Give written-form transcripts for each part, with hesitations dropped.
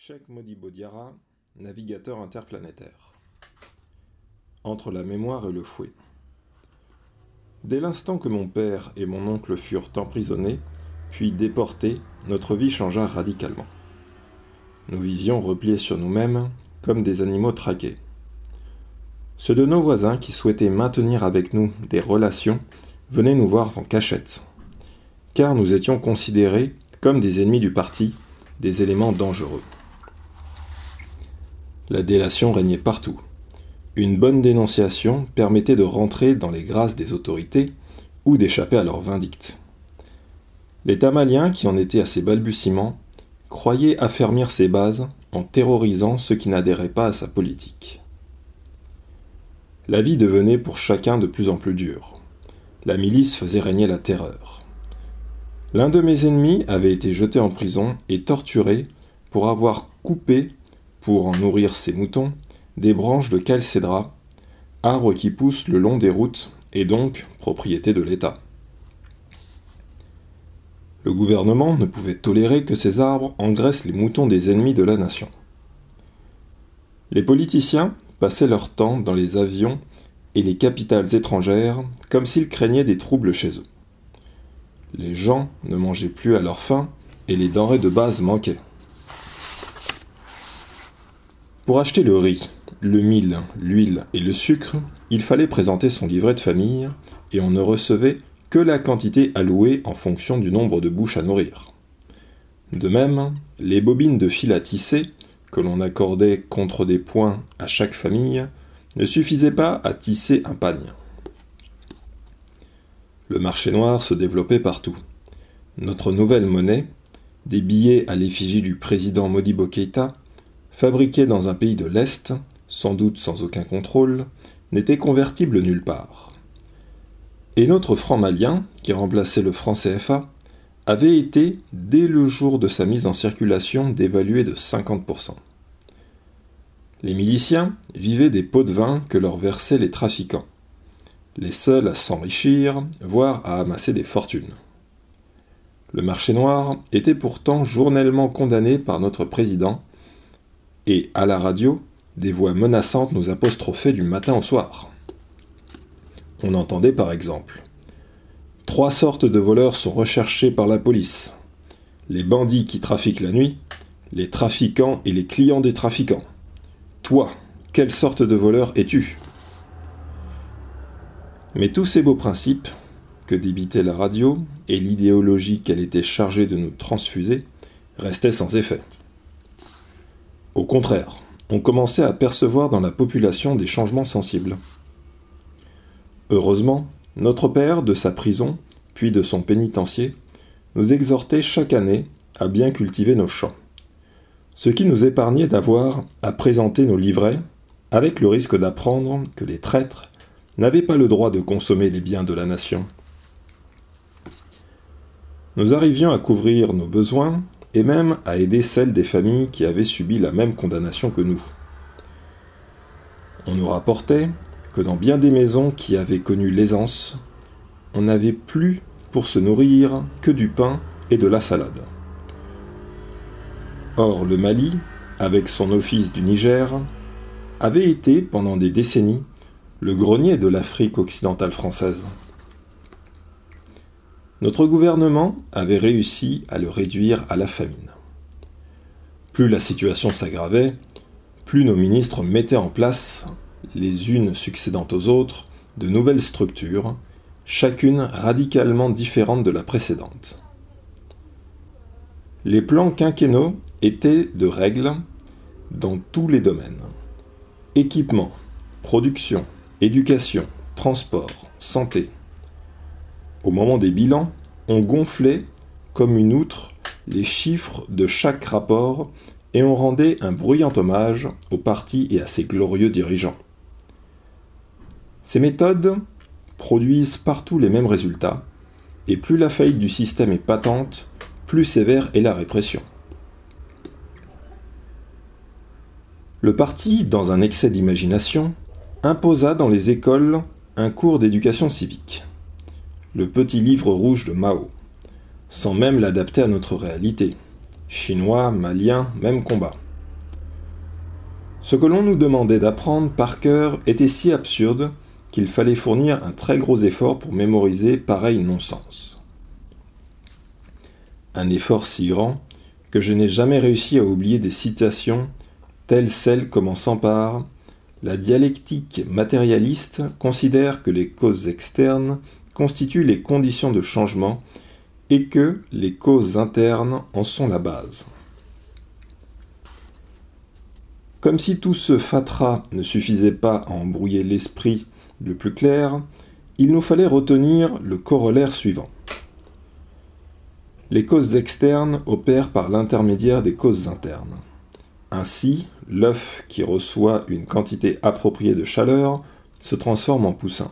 Cheikh Modibo Diarra, navigateur interplanétaire. Entre la mémoire et le fouet. Dès l'instant que mon père et mon oncle furent emprisonnés, puis déportés, notre vie changea radicalement. Nous vivions repliés sur nous-mêmes, comme des animaux traqués. Ceux de nos voisins qui souhaitaient maintenir avec nous des relations venaient nous voir en cachette, car nous étions considérés comme des ennemis du parti, des éléments dangereux. La délation régnait partout. Une bonne dénonciation permettait de rentrer dans les grâces des autorités ou d'échapper à leur vindicte. L'État malien, qui en était à ses balbutiements, croyait affermir ses bases en terrorisant ceux qui n'adhéraient pas à sa politique. La vie devenait pour chacun de plus en plus dure. La milice faisait régner la terreur. L'un de mes ennemis avait été jeté en prison et torturé pour avoir coupé, pour en nourrir ses moutons, des branches de calcédra, arbre qui pousse le long des routes et donc propriété de l'État. Le gouvernement ne pouvait tolérer que ces arbres engraissent les moutons des ennemis de la nation. Les politiciens passaient leur temps dans les avions et les capitales étrangères comme s'ils craignaient des troubles chez eux. Les gens ne mangeaient plus à leur faim et les denrées de base manquaient. Pour acheter le riz, le mil, l'huile et le sucre, il fallait présenter son livret de famille et on ne recevait que la quantité allouée en fonction du nombre de bouches à nourrir. De même, les bobines de fil à tisser, que l'on accordait contre des points à chaque famille, ne suffisaient pas à tisser un pagne. Le marché noir se développait partout. Notre nouvelle monnaie, des billets à l'effigie du président Modibo Keïta, fabriqués dans un pays de l'Est, sans doute sans aucun contrôle, n'était convertible nulle part. Et notre franc malien, qui remplaçait le franc CFA, avait été, dès le jour de sa mise en circulation, dévalué de 50%. Les miliciens vivaient des pots de vin que leur versaient les trafiquants, les seuls à s'enrichir, voire à amasser des fortunes. Le marché noir était pourtant journellement condamné par notre président, et, à la radio, des voix menaçantes nous apostrophaient du matin au soir. On entendait par exemple « 3 sortes de voleurs sont recherchés par la police. Les bandits qui trafiquent la nuit, les trafiquants et les clients des trafiquants. Toi, quelle sorte de voleur es-tu » Mais tous ces beaux principes, que débitait la radio, et l'idéologie qu'elle était chargée de nous transfuser, restaient sans effet. Au contraire, on commençait à percevoir dans la population des changements sensibles. Heureusement, notre père, de sa prison, puis de son pénitencier, nous exhortait chaque année à bien cultiver nos champs, ce qui nous épargnait d'avoir à présenter nos livrets, avec le risque d'apprendre que les traîtres n'avaient pas le droit de consommer les biens de la nation. Nous arrivions à couvrir nos besoins et même à aider celles des familles qui avaient subi la même condamnation que nous. On nous rapportait que dans bien des maisons qui avaient connu l'aisance, on n'avait plus pour se nourrir que du pain et de la salade. Or, le Mali, avec son office du Niger, avait été, pendant des décennies, le grenier de l'Afrique occidentale française. Notre gouvernement avait réussi à le réduire à la famine. Plus la situation s'aggravait, plus nos ministres mettaient en place, les unes succédant aux autres, de nouvelles structures, chacune radicalement différente de la précédente. Les plans quinquennaux étaient de règles dans tous les domaines. Équipement, production, éducation, transport, santé. Au moment des bilans, on gonflait, comme une outre, les chiffres de chaque rapport et on rendait un bruyant hommage au parti et à ses glorieux dirigeants. Ces méthodes produisent partout les mêmes résultats, et plus la faillite du système est patente, plus sévère est la répression. Le parti, dans un excès d'imagination, imposa dans les écoles un cours d'éducation civique, le petit livre rouge de Mao, sans même l'adapter à notre réalité. Chinois, Maliens, même combat. Ce que l'on nous demandait d'apprendre par cœur était si absurde qu'il fallait fournir un très gros effort pour mémoriser pareil non-sens. Un effort si grand que je n'ai jamais réussi à oublier des citations telles celles commençant par « La dialectique matérialiste considère que les causes externes constituent les conditions de changement et que les causes internes en sont la base. » Comme si tout ce fatras ne suffisait pas à embrouiller l'esprit le plus clair, il nous fallait retenir le corollaire suivant. Les causes externes opèrent par l'intermédiaire des causes internes. Ainsi, l'œuf qui reçoit une quantité appropriée de chaleur se transforme en poussin.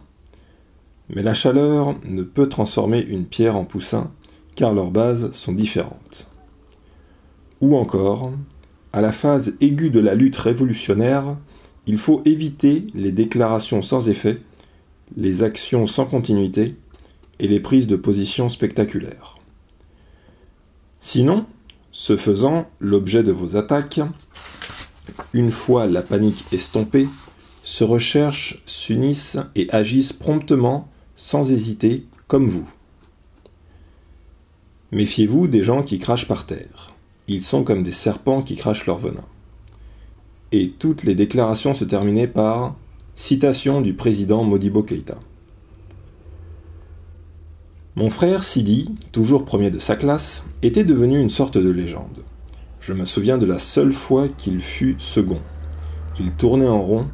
Mais la chaleur ne peut transformer une pierre en poussin, car leurs bases sont différentes. Ou encore, à la phase aiguë de la lutte révolutionnaire, il faut éviter les déclarations sans effet, les actions sans continuité et les prises de position spectaculaires. Sinon, ce faisant, l'objet de vos attaques, une fois la panique estompée, se recherchent, s'unissent et agissent promptement, sans hésiter, comme vous. Méfiez-vous des gens qui crachent par terre. Ils sont comme des serpents qui crachent leur venin. Et toutes les déclarations se terminaient par citation du président Modibo Keïta. Mon frère Sidi, toujours premier de sa classe, était devenu une sorte de légende. Je me souviens de la seule fois qu'il fut second. Il tournait en rond,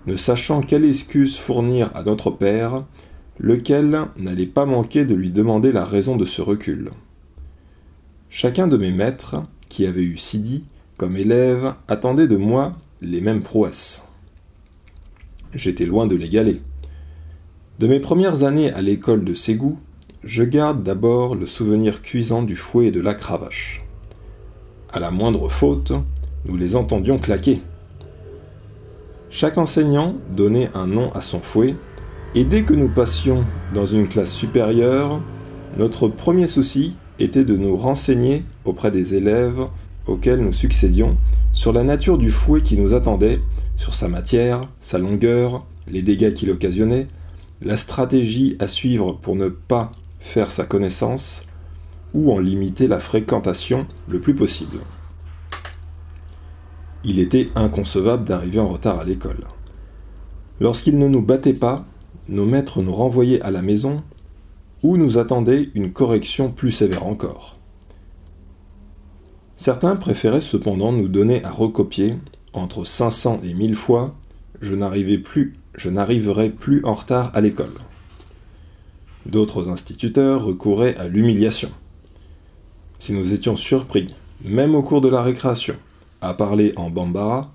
ne sachant quelle excuse fournir à notre père, lequel n'allait pas manquer de lui demander la raison de ce recul. Chacun de mes maîtres, qui avait eu Sidi comme élève, attendait de moi les mêmes prouesses. J'étais loin de l'égaler. De mes premières années à l'école de Ségou, je garde d'abord le souvenir cuisant du fouet et de la cravache. À la moindre faute, nous les entendions claquer. Chaque enseignant donnait un nom à son fouet, et dès que nous passions dans une classe supérieure, notre premier souci était de nous renseigner auprès des élèves auxquels nous succédions sur la nature du fouet qui nous attendait, sur sa matière, sa longueur, les dégâts qu'il occasionnait, la stratégie à suivre pour ne pas faire sa connaissance ou en limiter la fréquentation le plus possible. Il était inconcevable d'arriver en retard à l'école. Lorsqu'ils ne nous battaient pas, nos maîtres nous renvoyaient à la maison où nous attendait une correction plus sévère encore. Certains préféraient cependant nous donner à recopier, entre 500 et 1000 fois, je n'arriverai plus en retard à l'école. D'autres instituteurs recouraient à l'humiliation. Si nous étions surpris, même au cours de la récréation, à parler en bambara,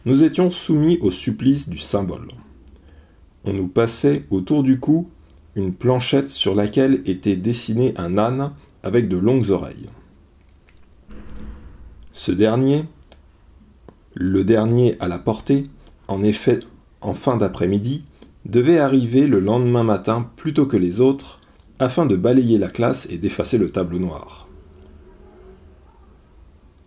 nous étions soumis au supplice du symbole. On nous passait autour du cou une planchette sur laquelle était dessiné un âne avec de longues oreilles. Le dernier à la portée, en effet, en fin d'après-midi, devait arriver le lendemain matin plus tôt que les autres, afin de balayer la classe et d'effacer le tableau noir.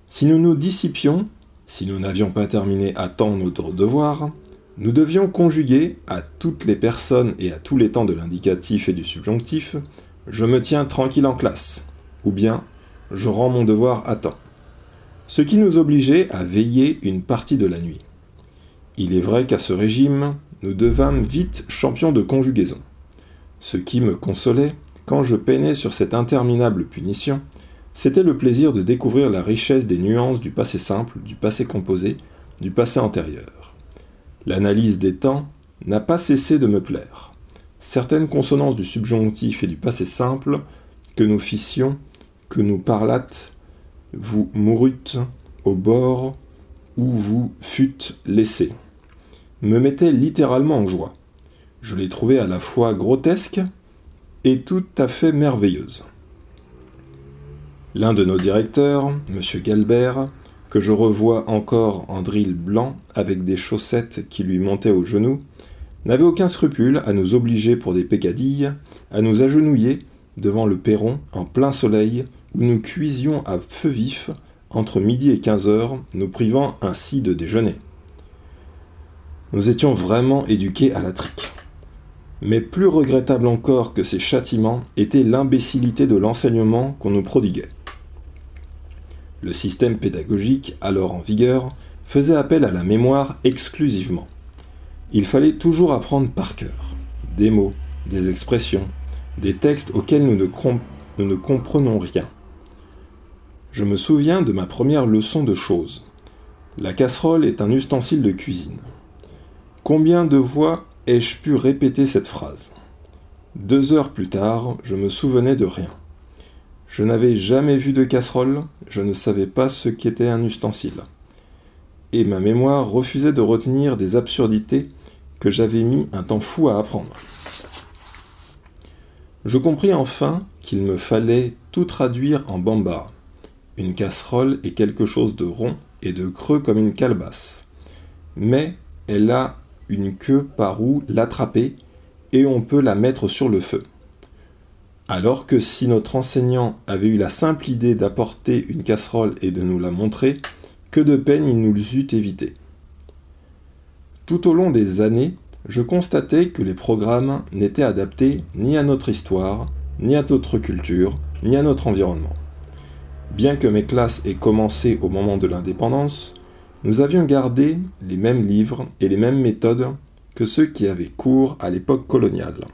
Si nous nous dissipions, si nous n'avions pas terminé à temps notre devoir, nous devions conjuguer à toutes les personnes et à tous les temps de l'indicatif et du subjonctif « je me tiens tranquille en classe » ou bien « je rends mon devoir à temps », ce qui nous obligeait à veiller une partie de la nuit. Il est vrai qu'à ce régime, nous devînmes vite champions de conjugaison. Ce qui me consolait, quand je peinais sur cette interminable punition, c'était le plaisir de découvrir la richesse des nuances du passé simple, du passé composé, du passé antérieur. L'analyse des temps n'a pas cessé de me plaire. Certaines consonances du subjonctif et du passé simple que nous fissions, que nous parlâtes, vous mourûtes au bord où vous fûtes laissés, me mettaient littéralement en joie. Je les trouvais à la fois grotesques et tout à fait merveilleuses. L'un de nos directeurs, M. Galbert, que je revois encore en drill blanc avec des chaussettes qui lui montaient aux genoux, n'avait aucun scrupule à nous obliger pour des peccadilles, à nous agenouiller devant le perron en plein soleil où nous cuisions à feu vif entre midi et 15 heures, nous privant ainsi de déjeuner. Nous étions vraiment éduqués à la trique. Mais plus regrettable encore que ces châtiments était l'imbécilité de l'enseignement qu'on nous prodiguait. Le système pédagogique, alors en vigueur, faisait appel à la mémoire exclusivement. Il fallait toujours apprendre par cœur, des mots, des expressions, des textes auxquels nous ne comprenons rien. Je me souviens de ma première leçon de choses. La casserole est un ustensile de cuisine. Combien de fois ai-je pu répéter cette phrase ? 2 heures plus tard, je me souvenais de rien. Je n'avais jamais vu de casserole, je ne savais pas ce qu'était un ustensile. Et ma mémoire refusait de retenir des absurdités que j'avais mis un temps fou à apprendre. Je compris enfin qu'il me fallait tout traduire en bambara. Une casserole est quelque chose de rond et de creux comme une calebasse. Mais elle a une queue par où l'attraper et on peut la mettre sur le feu. Alors que si notre enseignant avait eu la simple idée d'apporter une casserole et de nous la montrer, que de peine il nous eût évité. Tout au long des années, je constatais que les programmes n'étaient adaptés ni à notre histoire, ni à notre culture, ni à notre environnement. Bien que mes classes aient commencé au moment de l'indépendance, nous avions gardé les mêmes livres et les mêmes méthodes que ceux qui avaient cours à l'époque coloniale.